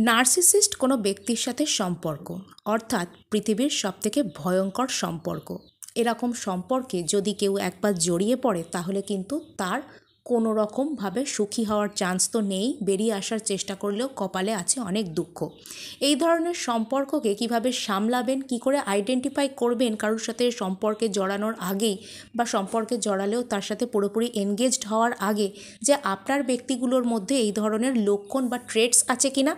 Narcissist কোনো ব্যক্তির সাথে সম্পর্ক, অর্থাৎ পৃথিবীর সবথেকে ভয়ঙ্কর সম্পর্ক। এরকম সম্পর্কে যদি কেউ একবার জড়িয়ে পড়ে তাহলে কিন্তু তার কোনো রকমভাবে সুখী হওয়ার চান্স তো নেই, বেরিয়ে আসার চেষ্টা করলেও কপালে আছে অনেক দুঃখ। এই ধরনের সম্পর্ককে কিভাবে সামলাবেন, কি করে আইডেন্টিফাই করবেন কারোর সাথে সম্পর্কে জড়ানোর আগেই বা সম্পর্কে জড়ালেও তার সাথে পুরোপুরি এনগেজড হওয়ার আগে যে আপনার ব্যক্তিগুলোর মধ্যে এই ধরনের লক্ষণ বা ট্রেটস আছে কিনা।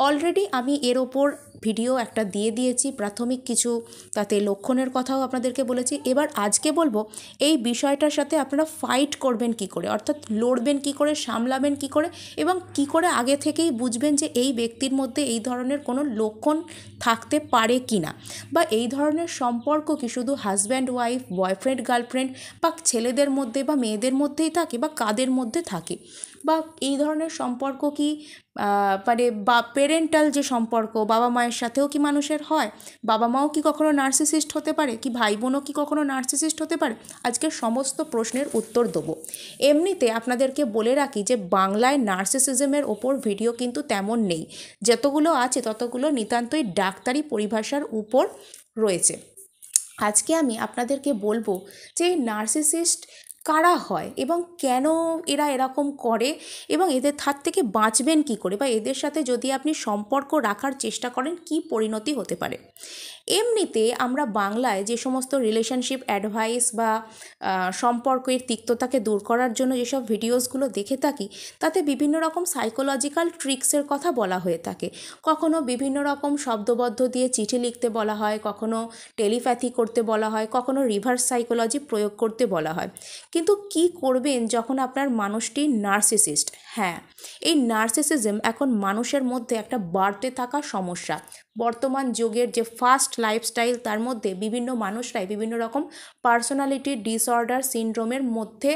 অলরেডি আমি এর ওপর ভিডিও একটা দিয়ে দিয়েছি, প্রাথমিক কিছু তাতে লক্ষণের কথাও আপনাদেরকে বলেছি। এবার আজকে বলবো এই বিষয়টার সাথে আপনারা ফাইট করবেন কি করে, অর্থাৎ লড়বেন কি করে, সামলাবেন কি করে, এবং কি করে আগে থেকেই বুঝবেন যে এই ব্যক্তির মধ্যে এই ধরনের কোনো লক্ষণ থাকতে পারে কি না, বা এই ধরনের সম্পর্ক কি শুধু হাজব্যান্ড ওয়াইফ, বয়ফ্রেন্ড গার্লফ্রেন্ড, বা ছেলেদের মধ্যে বা মেয়েদের মধ্যেই থাকে, বা কাদের মধ্যে থাকে, বা এই ধরনের সম্পর্ক কি মানে বা পেরেন্টাল যে সম্পর্ক বাবা মায়ের সাথেও কি মানুষের হয়, বাবা মাও কি কখনো নার্সিসিস্ট হতে পারে, কি ভাই বোনও কি কখনো নার্সিসিস্ট হতে পারে। আজকে সমস্ত প্রশ্নের উত্তর দেবো। এমনিতে আপনাদেরকে বলে রাখি যে বাংলায় নার্সিসিজমের ওপর ভিডিও কিন্তু তেমন নেই, যতগুলো আছে ততগুলো নিতান্তই ডাক্তারি পরিভাষার উপর রয়েছে। আজকে আমি আপনাদেরকে বলবো যে নার্সিসিস্ট কারা হয় এবং কেন এরা এরকম করে, এবং এদের হাত থেকে বাঁচবেন কি করে, বা এদের সাথে যদি আপনি সম্পর্ক রাখার চেষ্টা করেন কি পরিণতি হতে পারে। এমনিতে আমরা বাংলায় যে সমস্ত রিলেশনশিপ অ্যাডভাইস বা সম্পর্কের তিক্ততাকে দূর করার জন্য যেসব ভিডিওসগুলো দেখে থাকি, তাতে বিভিন্ন রকম সাইকোলজিক্যাল ট্রিক্সের কথা বলা হয়ে থাকে। কখনো বিভিন্ন রকম শব্দবদ্ধ দিয়ে চিঠি লিখতে বলা হয়, কখনো টেলিপ্যাথি করতে বলা হয়, কখনো রিভার্স সাইকোলজি প্রয়োগ করতে বলা হয়। কিন্তু কি করবেন যখন আপনার মানুষটি নার্সিসিস্ট? হ্যাঁ, এই নার্সিসিজম এখন মানুষের মধ্যে একটা বাড়তে থাকা সমস্যা। বর্তমান যুগের যে ফাস্ট লাইফস্টাইল, তার মধ্যে বিভিন্ন মানুষরাই বিভিন্ন রকম পার্সোনালিটি ডিসঅর্ডার সিনড্রোমের মধ্যে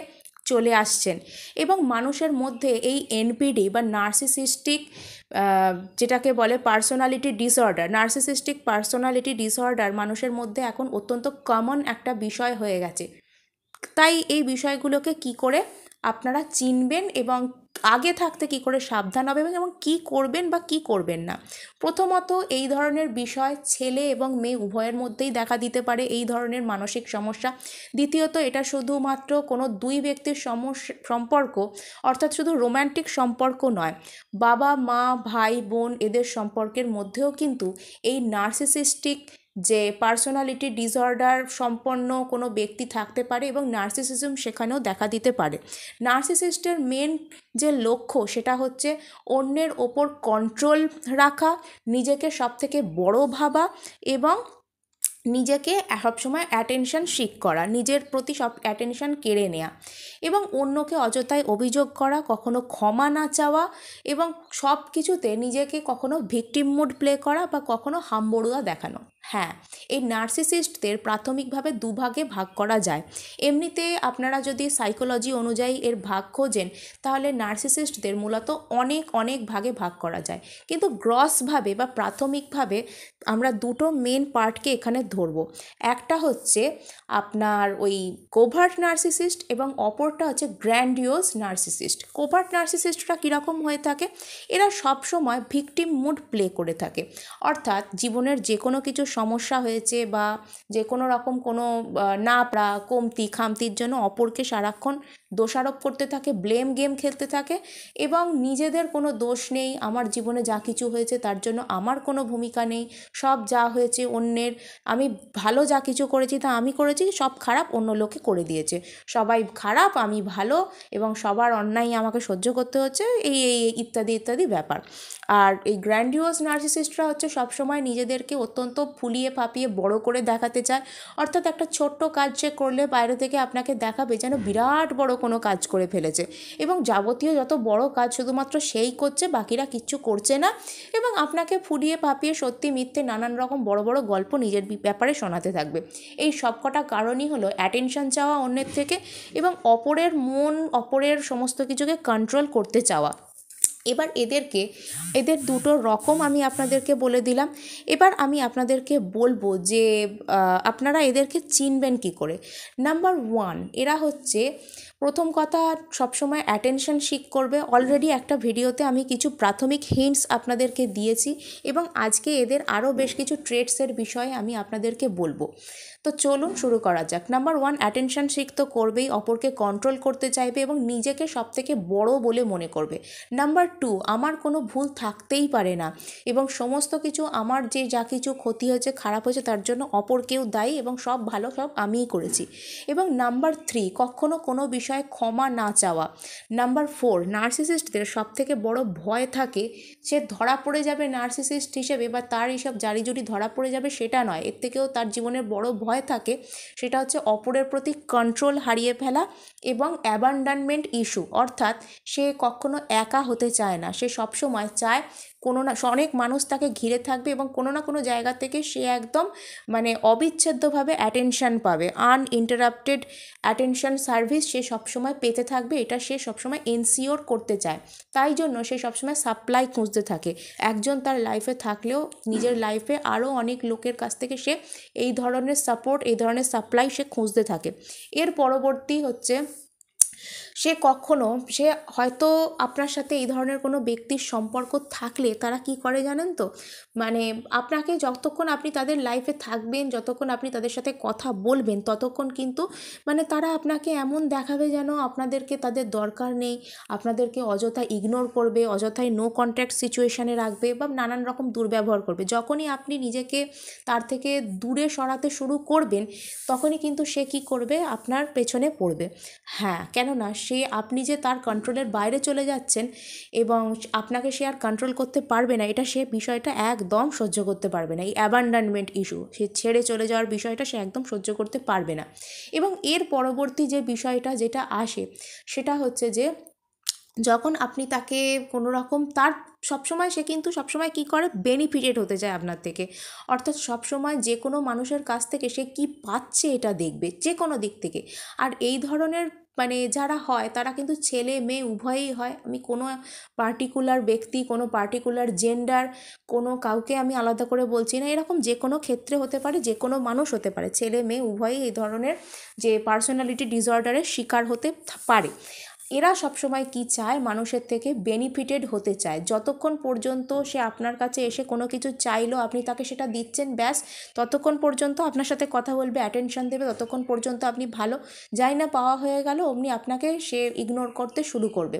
চলে আসছেন, এবং মানুষের মধ্যে এই এনপিডি বা নার্সিসিস্টিক যেটাকে বলে personality disorder, narcissistic personality disorder মানুষের মধ্যে এখন অত্যন্ত কমন একটা বিষয় হয়ে গেছে। তাই এই বিষয়গুলোকে কি করে আপনারা চিনবেন এবং আগে থাকতে কি করে সাবধান হবেন এবং কি করবেন বা কি করবেন না। প্রথমত, এই ধরনের বিষয় ছেলে এবং মেয়ে উভয়ের মধ্যেই দেখা দিতে পারে এই ধরনের মানসিক সমস্যা। দ্বিতীয়ত, এটা শুধুমাত্র কোনো দুই ব্যক্তির সম্পর্ক, অর্থাৎ শুধু রোম্যান্টিক সম্পর্ক নয়, বাবা মা ভাই বোন এদের সম্পর্কের মধ্যেও কিন্তু এই নার্সিসিস্টিক যে পার্সোনালিটি ডিসঅর্ডার সম্পন্ন কোনো ব্যক্তি থাকতে পারে, এবং নার্সিসিজম সেখানেও দেখা দিতে পারে। নার্সিসিস্টের মেন যে লক্ষ্য সেটা হচ্ছে অন্যের ওপর কন্ট্রোল রাখা, নিজেকে সবথেকে বড় ভাবা, এবং নিজেকে সবসময় অ্যাটেনশন সিক করা, নিজের প্রতি সব অ্যাটেনশন কেড়ে নেওয়া, এবং অন্যকে অযথায় অভিযোগ করা, কখনো ক্ষমা না চাওয়া, এবং সব কিছুতে নিজেকে কখনো ভিকটিম মুড প্লে করা বা কখনো হাম্বড়ুয়া দেখানো। হ্যাঁ, এই নার্সিসিস্টদের প্রাথমিকভাবে দুভাগে ভাগ করা যায়। এমনিতে আপনারা যদি সাইকোলজি অনুযায়ী এর ভাগ খোঁজেন তাহলে নার্সিসিস্টদের মূলত অনেক অনেক ভাগে ভাগ করা যায়, কিন্তু গ্রসভাবে বা প্রাথমিকভাবে আমরা দুটো মেন পার্টকে এখানে ধরব। একটা হচ্ছে আপনার ওই কোভার্ট নার্সিসিস্ট, এবং অপরটা হচ্ছে গ্র্যান্ডিওস নার্সিসিস্ট। কোভার্ট নার্সিসিস্টরা কীরকম হয়ে থাকে? এরা সবসময় ভিকটিম মুড প্লে করে থাকে, অর্থাৎ জীবনের যে কোনো কিছু সমস্যা হয়েছে বা যে কোনো রকম কোনো না পারা, কমতি খামতির জন্য অপরকে সারাক্ষণ দোষারোপ করতে থাকে, ব্লেম গেম খেলতে থাকে, এবং নিজেদের কোনো দোষ নেই, আমার জীবনে যা কিছু হয়েছে তার জন্য আমার কোনো ভূমিকা নেই, সব যা হয়েছে অন্যের, আমি ভালো যা কিছু করেছি তা আমি করেছি, সব খারাপ অন্য লোকে করে দিয়েছে, সবাই খারাপ আমি ভালো, এবং সবার অন্যায় আমাকে সহ্য করতে হচ্ছে, এই এই ইত্যাদি ইত্যাদি ব্যাপার। আর এই গ্র্যান্ডিওস নার্সিসিস্টরা হচ্ছে সবসময় নিজেদেরকে অত্যন্ত ফুলিয়ে ফাঁপিয়ে বড় করে দেখাতে চায়, অর্থাৎ একটা ছোট্ট কাজ সে করলে বাইরে থেকে আপনাকে দেখাবে যেন বিরাট বড় কোনো কাজ করে ফেলেছে, এবং যাবতীয় যত বড় কাজ শুধুমাত্র সেই করছে, বাকিরা কিচ্ছু করছে না, এবং আপনাকে ফুলিয়ে ফাঁপিয়ে সত্যি মিথ্যে নানান রকম বড় বড় গল্প নিজের ব্যাপারে শোনাতে থাকবে। এই সবকটা কারণই হলো অ্যাটেনশন চাওয়া অন্যের থেকে, এবং অপরের মন, অপরের সমস্ত কিছুকে কন্ট্রোল করতে চাওয়া। এবার এদের দুটো রকম আমি আপনাদেরকে বলে দিলাম। এবার আমি আপনাদেরকে বলবো যে আপনারা এদেরকে চিনবেন কি করে। নাম্বার ওয়ান, এরা হচ্ছে প্রথম কথা, সবসময় অ্যাটেনশন সিক করবে। অলরেডি একটা ভিডিওতে আমি কিছু প্রাথমিক হিন্টস আপনাদেরকে দিয়েছি এবং আজকে এদের আরও বেশ কিছু ট্রেটসের বিষয়ে আমি আপনাদেরকে বলবো। তো চলুন শুরু করা যাক। নাম্বার 1, অ্যাটেনশন সিক তো করবেই, অপরকে কন্ট্রোল করতে চাইবে এবং নিজেকে সবথেকে বড় বলে মনে করবে। নাম্বার 2, আমার কোনো ভুল থাকতেই পারে না এবং সমস্ত কিছু আমার যে যা কিছু ক্ষতি হয়েছে, খারাপ হয়েছে, তার জন্য অপর কেউ দায়ী এবং সব ভালো সব আমিই করেছি। এবং নাম্বার 3, কখনো কোনো বিষয়ে ক্ষমা না চাওয়া। নাম্বার 4, নার্সিসিস্টদের সবথেকে বড় ভয় থাকে সে ধরা পড়ে যাবে নার্সিসিস্ট হিসেবে বা তার এইসব জারিজুরি ধরা পড়ে যাবে সেটা নয়, এর থেকেও তার জীবনের বড় ভয় থাকে সেটা হচ্ছে অপরের প্রতি কন্ট্রোল হারিয়ে ফেলা এবং অ্যাবান্ডনমেন্ট ইস্যু। অর্থাৎ সে কখনো একা হতে চায় না, সে সবসময় চায় কোনো না অনেক মানুষ তাকে ঘিরে থাকবে এবং কোনো না কোনো জায়গা থেকে সে একদম মানে অবিচ্ছেদ্যভাবে অ্যাটেনশন পাবে, আনইন্টারাপ্টেড অ্যাটেনশন সার্ভিস সে সবসময় পেতে থাকবে, এটা সে সবসময় এনশিওর করতে চায়। তাই জন্য সে সবসময় সাপ্লাই খুঁজতে থাকে। একজন তার লাইফে থাকলেও নিজের লাইফে আরও অনেক লোকের কাছ থেকে সে এই ধরনের সাপোর্ট, এই ধরনের সাপ্লাই সে খুঁজতে থাকে। এর পরবর্তী হচ্ছে সে কখনো সে হয়তো আপনার সাথে এই ধরনের কোনো ব্যক্তির সম্পর্ক থাকলে তারা কি করে জানেন তো, মানে আপনাকে যতক্ষণ আপনি তাদের লাইফে থাকবেন, যতক্ষণ আপনি তাদের সাথে কথা বলবেন, ততক্ষণ কিন্তু মানে তারা আপনাকে এমন দেখাবে যেন আপনাদেরকে তাদের দরকার নেই, আপনাদেরকে অযথা ইগনোর করবে, অযথাই নো কন্ট্যাক্ট সিচুয়েশানে রাখবে বা নানান রকম দুর্ব্যবহার করবে। যখনই আপনি নিজেকে তার থেকে দূরে সরাতে শুরু করবেন, তখনই কিন্তু সে কি করবে, আপনার পেছনে পড়বে। হ্যাঁ, কেননা সে আপনি যে তার কন্ট্রোলের বাইরে চলে যাচ্ছেন এবং আপনাকে সে আর কন্ট্রোল করতে পারবে না, এটা সে বিষয়টা একদম সহ্য করতে পারবে না। এই অ্যাবান্ডনমেন্ট ইস্যু, সে ছেড়ে চলে যাওয়ার বিষয়টা সে একদম সহ্য করতে পারবে না। এবং এর পরবর্তী যে বিষয়টা যেটা আসে সেটা হচ্ছে যে যখন আপনি তাকে কোনো রকম তার সবসময় সে কিন্তু সবসময় কী করে, বেনিফিটেড হতে চায় আপনার থেকে। অর্থাৎ সবসময় যে কোনো মানুষের কাছ থেকে সে কী পাচ্ছে এটা দেখবে, যে কোনো দিক থেকে। আর এই ধরনের মানে যারা হয় তারা কিন্তু ছেলে মেয়ে উভয়ই হয়। আমি কোনো পার্টিকুলার ব্যক্তি, কোনো পার্টিকুলার জেন্ডার, কোনো কাউকে আমি আলাদা করে বলছি না, এরকম যে কোনো ক্ষেত্রে হতে পারে, যে কোনো মানুষ হতে পারে, ছেলে মেয়ে উভয়ই এই ধরনের যে পার্সোনালিটি ডিসঅর্ডারের শিকার হতে পারে। এরা সবসময় কি চায়, মানুষের থেকে বেনিফিটেড হতে চায়। যতক্ষণ পর্যন্ত সে আপনার কাছে এসে কোনো কিছু চাইলো, আপনি তাকে সেটা দিচ্ছেন, ব্যাস ততক্ষণ পর্যন্ত আপনার সাথে কথা বলবে, অ্যাটেনশন দেবে, ততক্ষণ পর্যন্ত আপনি ভালো। যাই না পাওয়া হয়ে গেল অমনি আপনাকে সে ইগনোর করতে শুরু করবে।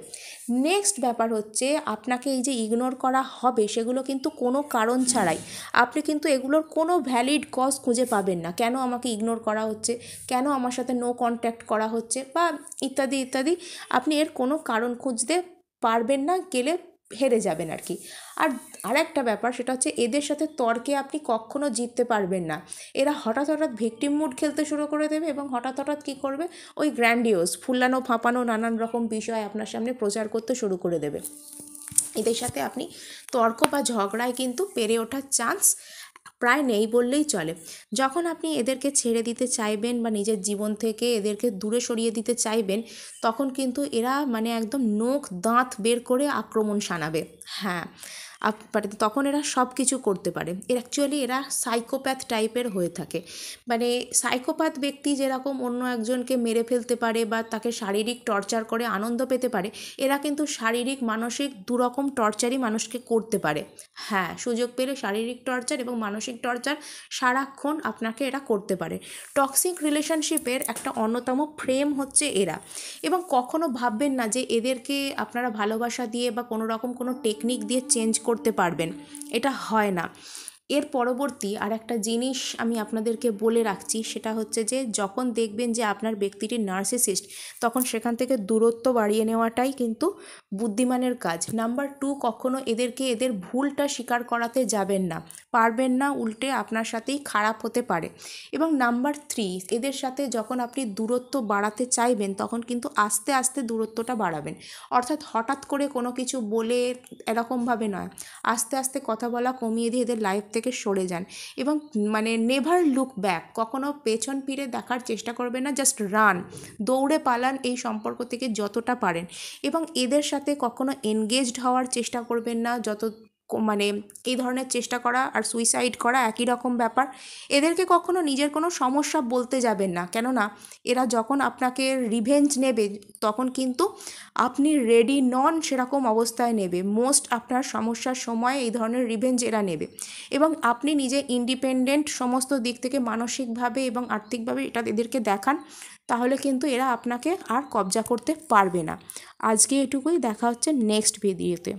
নেক্সট ব্যাপার হচ্ছে, আপনাকে এই যে ইগনোর করা হবে সেগুলো কিন্তু কোনো কারণ ছাড়াই। আপনি কিন্তু এগুলোর কোনো ভ্যালিড কজ খুঁজে পাবেন না, কেন আমাকে ইগনোর করা হচ্ছে, কেন আমার সাথে নো কন্ট্যাক্ট করা হচ্ছে বা ইত্যাদি ইত্যাদি। আপনি এর কোনো কারণ খুঁজতে পারবেন না, গেলে হেরে যাবেন আর কি। আর আরেকটা ব্যাপার সেটা হচ্ছে এদের সাথে তর্কে আপনি কখনো জিততে পারবেন না। এরা হঠাৎ হঠাৎ ভিকটিম মুড খেলতে শুরু করে দেবে এবং হঠাৎ হঠাৎ কী করবে, ওই গ্র্যান্ডিওস ফুলানো ফাঁপানো নানান রকম বিষয় আপনার সামনে প্রচার করতে শুরু করে দেবে। এদের সাথে আপনি তর্ক বা ঝগড়ায় কিন্তু পেরে ওঠার চান্স প্রায় নেই বললেই চলে। যখন আপনি এদেরকে ছেড়ে দিতে চাইবেন বা নিজের জীবন থেকে এদেরকে দূরে সরিয়ে দিতে চাইবেন, তখন কিন্তু এরা মানে একদম নখ দাঁত বের করে আক্রমণ শানাবে। হ্যাঁ, তখন এরা সব কিছু করতে পারে। অ্যাকচুয়ালি এরা সাইকোপ্যাথ টাইপের হয়ে থাকে। মানে সাইকোপ্যাথ ব্যক্তি যেরকম অন্য একজনকে মেরে ফেলতে পারে বা তাকে শারীরিক টর্চার করে আনন্দ পেতে পারে, এরা কিন্তু শারীরিক মানসিক দুরকম টর্চারই মানুষকে করতে পারে। হ্যাঁ, সুযোগ পেলে শারীরিক টর্চার এবং মানসিক টর্চার সারাক্ষণ আপনাকে এরা করতে পারে। টক্সিক রিলেশনশিপের একটা অন্যতম ফ্রেম হচ্ছে এরা। এবং কখনো ভাববেন না যে এদেরকে আপনারা ভালোবাসা দিয়ে বা কোনো রকম কোনো টেকনিক দিয়ে চেঞ্জ করতে পারবেন, এটা হয় না। এর পরবর্তী আর একটা জিনিস আমি আপনাদেরকে বলে রাখছি, সেটা হচ্ছে যে যখন দেখবেন যে আপনার ব্যক্তিটি নার্সিসিস্ট, তখন সেখান থেকে দূরত্ব বাড়িয়ে নেওয়াটাই কিন্তু বুদ্ধিমানের কাজ। নাম্বার 2, কখনো এদেরকে এদের ভুলটা স্বীকার করাতে যাবেন না, পারবেন না, উল্টে আপনার সাথেই খারাপ হতে পারে। এবং নাম্বার 3, এদের সাথে যখন আপনি দূরত্ব বাড়াতে চাইবেন তখন কিন্তু আস্তে আস্তে দূরত্বটা বাড়াবেন। অর্থাৎ হঠাৎ করে কোনো কিছু বলে এরকমভাবে নয়, আস্তে আস্তে কথা বলা কমিয়ে দিয়ে এদের লাইফ থেকে সরে যান এবং মানে নেভার লুক ব্যাক, কখনো পেছন ফিরে দেখার চেষ্টা করবেন না, জাস্ট রান, দৌড়ে পালান এই সম্পর্ক থেকে যতটা পারেন। এবং এদের সাথে কখনো এনগেজড হওয়ার চেষ্টা করবেন না, মানে এই ধরনের চেষ্টা করা আর সুইসাইড করা একই রকম ব্যাপার। এদেরকে কখনো নিজের কোনো সমস্যা বলতে যাবেন না, কেননা এরা যখন আপনাকে রিভেঞ্জ নেবে তখন কিন্তু আপনি রেডি নন সেরকম অবস্থায় নেবে। মোস্ট আপনার সমস্যার সময় এই ধরনের রিভেঞ্জ এরা নেবে, এবং আপনি নিজে ইন্ডিপেন্ডেন্ট সমস্ত দিক থেকে মানসিকভাবে এবং আর্থিকভাবে এটা এদেরকে দেখান, তাহলে কিন্তু এরা আপনাকে আর কবজা করতে পারবে না। আজকে এটুকুই, দেখা হচ্ছে নেক্সট ভিডিওতে।